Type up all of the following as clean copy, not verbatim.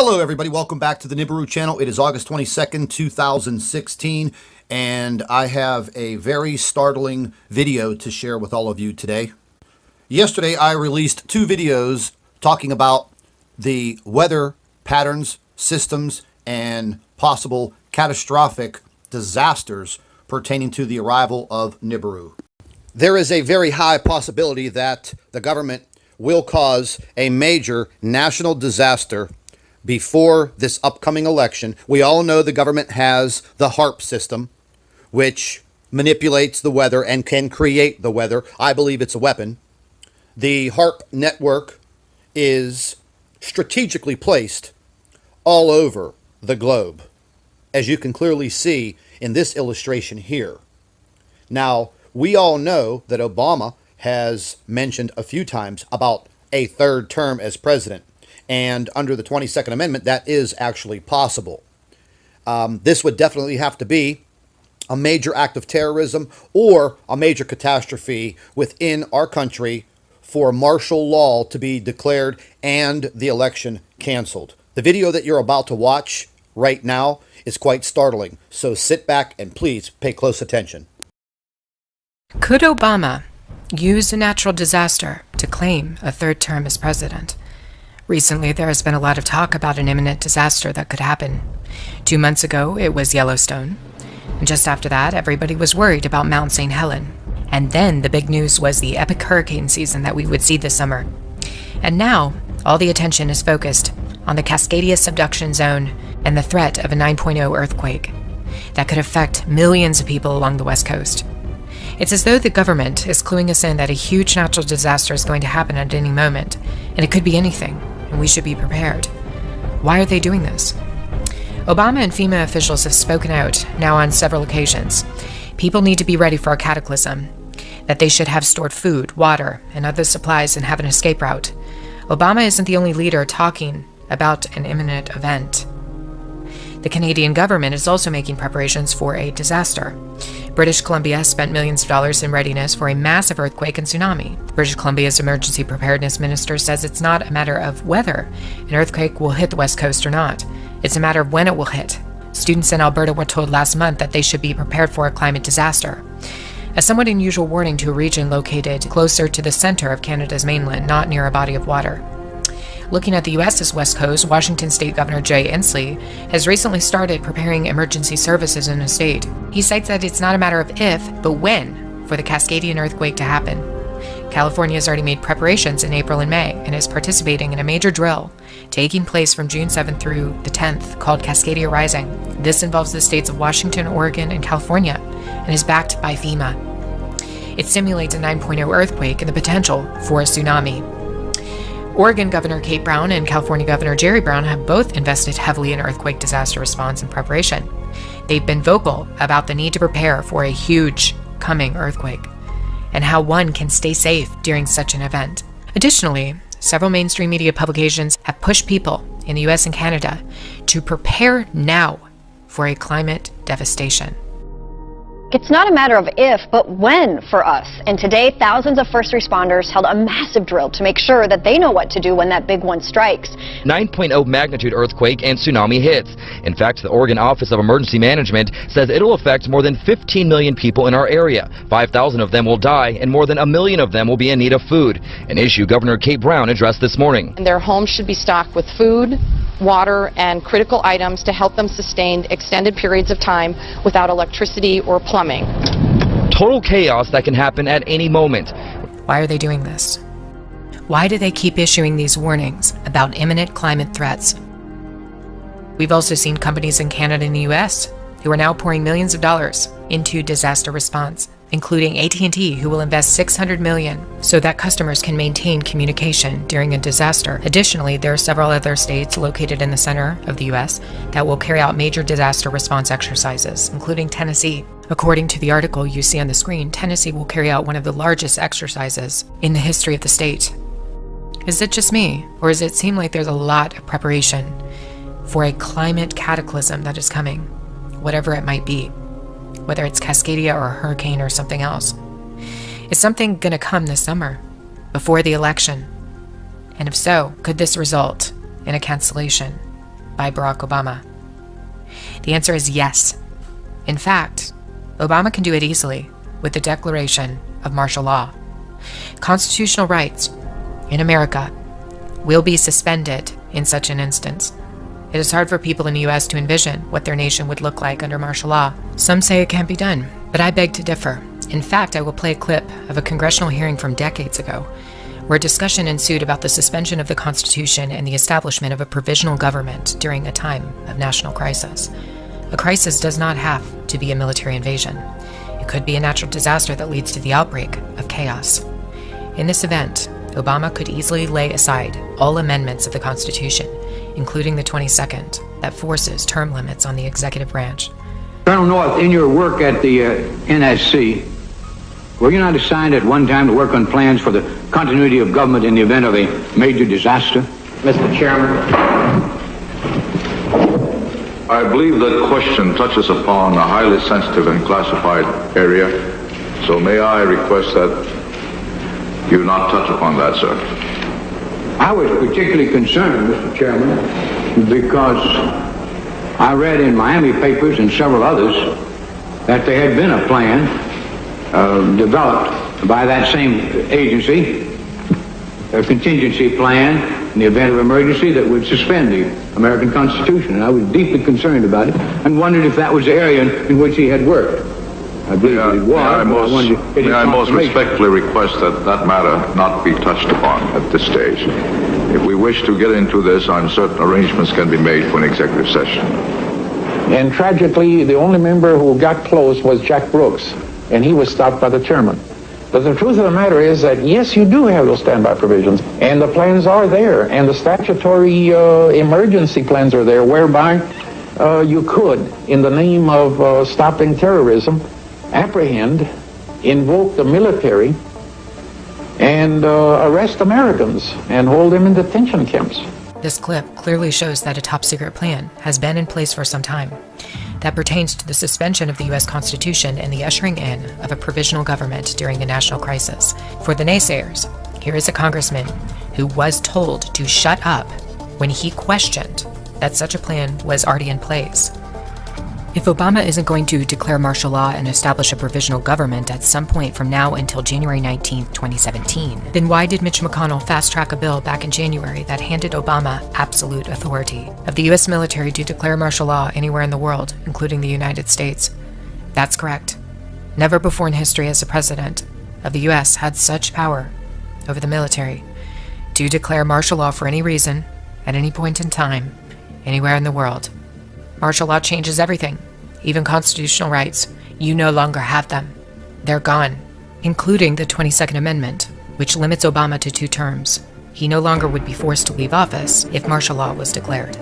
Hello everybody, welcome back to the Nibiru channel. It is August 22nd, 2016, and I have a very startling video to share with all of you today. Yesterday I released two videos talking about the weather patterns, systems, and possible catastrophic disasters pertaining to the arrival of Nibiru. There is a very high possibility that the government will cause a major national disaster before this upcoming election. We all know the government has the HARP system, which manipulates the weather and can create the weather. I believe it's a weapon. The HARP network is strategically placed all over the globe, as you can clearly see in this illustration here. Now, we all know that Obama has mentioned a few times about a third term as president. And under the 22nd Amendment, that is actually possible. This would definitely have to be a major act of terrorism or a major catastrophe within our country for martial law to be declared and the election canceled. The video that you're about to watch right now is quite startling, so sit back and please pay close attention. Could Obama use a natural disaster to claim a third term as president? Recently, there has been a lot of talk about an imminent disaster that could happen. 2 months ago, it was Yellowstone. And just after that, everybody was worried about Mount St. Helens. And then the big news was the epic hurricane season that we would see this summer. And now, all the attention is focused on the Cascadia subduction zone and the threat of a 9.0 earthquake that could affect millions of people along the West Coast. It's as though the government is cluing us in that a huge natural disaster is going to happen at any moment, and it could be anything, and we should be prepared. Why are they doing this? Obama and FEMA officials have spoken out now on several occasions. People need to be ready for a cataclysm, that they should have stored food, water, and other supplies and have an escape route. Obama isn't the only leader talking about an imminent event. The Canadian government is also making preparations for a disaster. British Columbia spent millions of dollars in readiness for a massive earthquake and tsunami. British Columbia's emergency preparedness minister says it's not a matter of whether an earthquake will hit the West Coast or not. It's a matter of when it will hit. Students in Alberta were told last month that they should be prepared for a climate disaster. A somewhat unusual warning to a region located closer to the center of Canada's mainland, not near a body of water. Looking at the U.S.'s West Coast, Washington State Governor Jay Inslee has recently started preparing emergency services in the state. He cites that it's not a matter of if, but when, for the Cascadian earthquake to happen. California has already made preparations in April and May and is participating in a major drill taking place from June 7th through the 10th called Cascadia Rising. This involves the states of Washington, Oregon, and California and is backed by FEMA. It simulates a 9.0 earthquake and the potential for a tsunami. Oregon Governor Kate Brown and California Governor Jerry Brown have both invested heavily in earthquake disaster response and preparation. They've been vocal about the need to prepare for a huge coming earthquake and how one can stay safe during such an event. Additionally, several mainstream media publications have pushed people in the US and Canada to prepare now for a climate devastation. It's not a matter of if, but when for us. And today, thousands of first responders held a massive drill to make sure that they know what to do when that big one strikes. 9.0 magnitude earthquake and tsunami hits. In fact, the Oregon Office of Emergency Management says it'll affect more than 15 million people in our area. 5,000 of them will die, and more than 1 million of them will be in need of food, an issue Governor Kate Brown addressed this morning. And their homes should be stocked with food, water, and critical items to help them sustain extended periods of time without electricity or plumbing. Total chaos that can happen at any moment. Why are they doing this? Why do they keep issuing these warnings about imminent climate threats? We've also seen companies in Canada and the US who are now pouring millions of dollars into disaster response, including AT&T, who will invest $600 million so that customers can maintain communication during a disaster. Additionally, there are several other states located in the center of the U.S. that will carry out major disaster response exercises, including Tennessee. According to the article you see on the screen, Tennessee will carry out one of the largest exercises in the history of the state. Is it just me, or does it seem like there's a lot of preparation for a climate cataclysm that is coming, whatever it might be? Whether it's Cascadia or a hurricane or something else. Is something going to come this summer, before the election? And if so, could this result in a cancellation? by Barack Obama? The answer is yes. In fact, Obama can do it easily with the declaration of martial law. Constitutional rights in America will be suspended in such an instance. It is hard for people in the U.S. to envision what their nation would look like under martial law. Some say it can't be done, but I beg to differ. In fact, I will play a clip of a congressional hearing from decades ago, where discussion ensued about the suspension of the Constitution and the establishment of a provisional government during a time of national crisis. A crisis does not have to be a military invasion. It could be a natural disaster that leads to the outbreak of chaos. In this event, Obama could easily lay aside all amendments of the Constitution, including the 22nd, that forces term limits on the executive branch. Colonel North, in your work at the NSC, were you not assigned at one time to work on plans for the continuity of government in the event of a major disaster? Mr. Chairman. I believe that question touches upon a highly sensitive and classified area, so may I request that you not touch upon that, sir. I was particularly concerned, Mr. Chairman, because I read in Miami papers and several others that there had been a plan developed by that same agency, a contingency plan in the event of emergency that would suspend the American Constitution. And I was deeply concerned about it and wondered if that was the area in which he had worked. I believe it was. May I most respectfully request that that matter not be touched upon at this stage. If we wish to get into this, I'm certain arrangements can be made for an executive session. And tragically, the only member who got close was Jack Brooks, and he was stopped by the chairman. But the truth of the matter is that, yes, you do have those standby provisions, and the plans are there, and the statutory emergency plans are there, whereby you could, in the name of stopping terrorism, apprehend, invoke the military, and arrest Americans and hold them in detention camps. This clip clearly shows that a top-secret plan has been in place for some time that pertains to the suspension of the U.S. Constitution and the ushering in of a provisional government during a national crisis. For the naysayers, here is a congressman who was told to shut up when he questioned that such a plan was already in place. If Obama isn't going to declare martial law and establish a provisional government at some point from now until January 19, 2017, then why did Mitch McConnell fast-track a bill back in January that handed Obama absolute authority of the U.S. military to declare martial law anywhere in the world, including the United States? That's correct. Never before in history has a president of the U.S. had such power over the military to declare martial law for any reason, at any point in time, anywhere in the world. Martial law changes everything, even constitutional rights. You no longer have them. They're gone, including the 22nd Amendment, which limits Obama to 2 terms. He no longer would be forced to leave office if martial law was declared.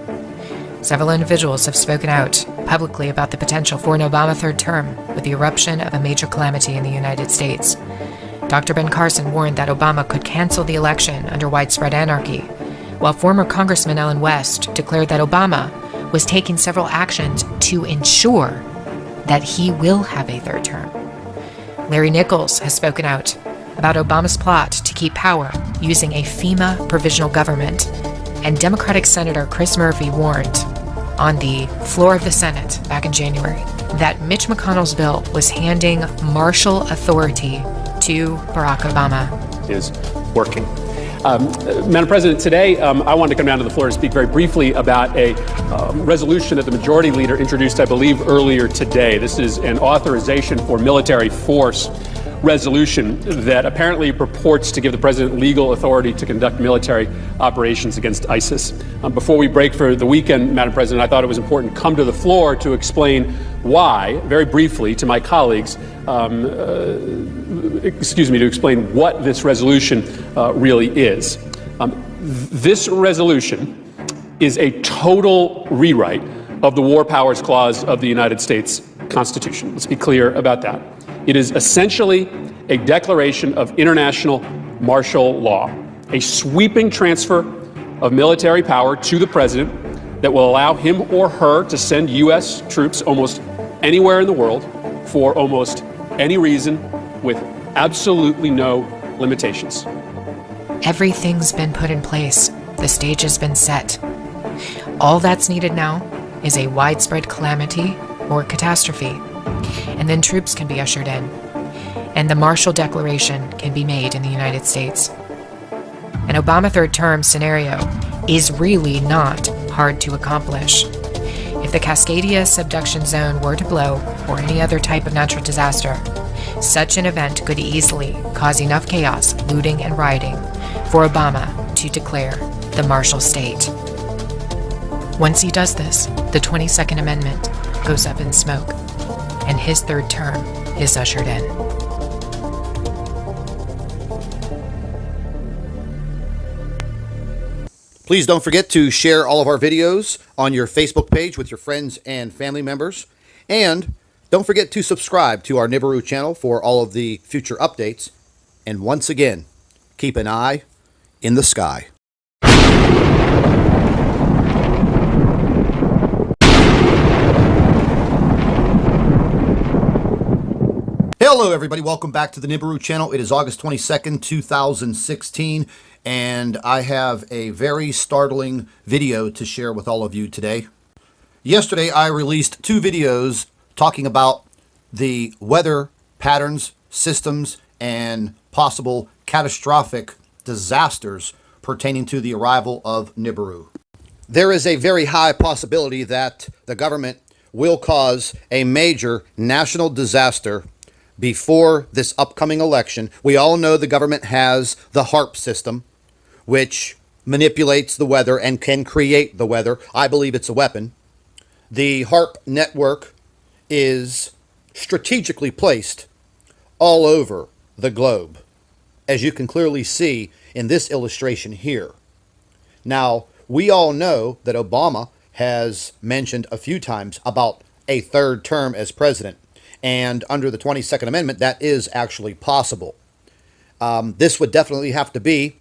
Several individuals have spoken out publicly about the potential for an Obama 3rd term with the eruption of a major calamity in the United States. Dr. Ben Carson warned that Obama could cancel the election under widespread anarchy, while former Congressman Allen West declared that Obama was taking several actions to ensure that he will have a 3rd term. Larry Nichols has spoken out about Obama's plot to keep power using a FEMA provisional government, and Democratic Senator Chris Murphy warned on the floor of the Senate back in January that Mitch McConnell's bill was handing martial authority to Barack Obama. Is working. Madam President, today I wanted to come down to the floor to speak very briefly about a resolution that the majority leader introduced, I believe, earlier today. This is an authorization for military force resolution that apparently purports to give the president legal authority to conduct military operations against ISIS. Before we break for the weekend, Madam President, I thought it was important to come to the floor to explain why, very briefly, to my colleagues, to explain what this resolution really is. This resolution is a total rewrite of the War Powers Clause of the United States Constitution. Let's be clear about that. It is essentially a declaration of international martial law, a sweeping transfer of military power to the president that will allow him or her to send U.S. troops almost anywhere in the world for almost any reason with absolutely no limitations. Everything's been put in place. The stage has been set. All that's needed now is a widespread calamity or catastrophe, and then troops can be ushered in, and the Marshall Declaration can be made in the United States. An Obama third term scenario is really not hard to accomplish. If the Cascadia subduction zone were to blow, or any other type of natural disaster, such an event could easily cause enough chaos, looting, and rioting for Obama to declare the Marshall State. Once he does this, the 22nd Amendment goes up in smoke, and his third term is ushered in. Please don't forget to share all of our videos on your Facebook page with your friends and family members. And don't forget to subscribe to our Nibiru channel for all of the future updates. And once again, keep an eye in the sky. Hello everybody, welcome back to the Nibiru channel. It is August 22nd, 2016, and I have a very startling video to share with all of you today. Yesterday I released two videos talking about the weather patterns, systems, and possible catastrophic disasters pertaining to the arrival of Nibiru. There is a very high possibility that the government will cause a major national disaster before this upcoming election. We all know the government has the HARP system, which manipulates the weather and can create the weather. I believe it's a weapon. The HARP network is strategically placed all over the globe, as you can clearly see in this illustration here. Now, we all know that Obama has mentioned a few times about a third term as president. And under the 22nd Amendment, that is actually possible. This would definitely have to be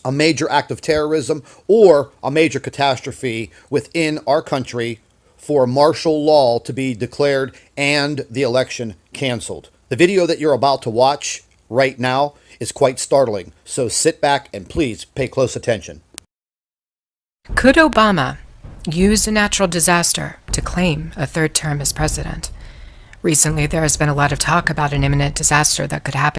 a major act of terrorism or a major catastrophe within our country for martial law to be declared and the election canceled. The video that you're about to watch right now is quite startling, so sit back and please pay close attention. Could Obama use a natural disaster to claim a third term as president? Recently, there has been a lot of talk about an imminent disaster that could happen.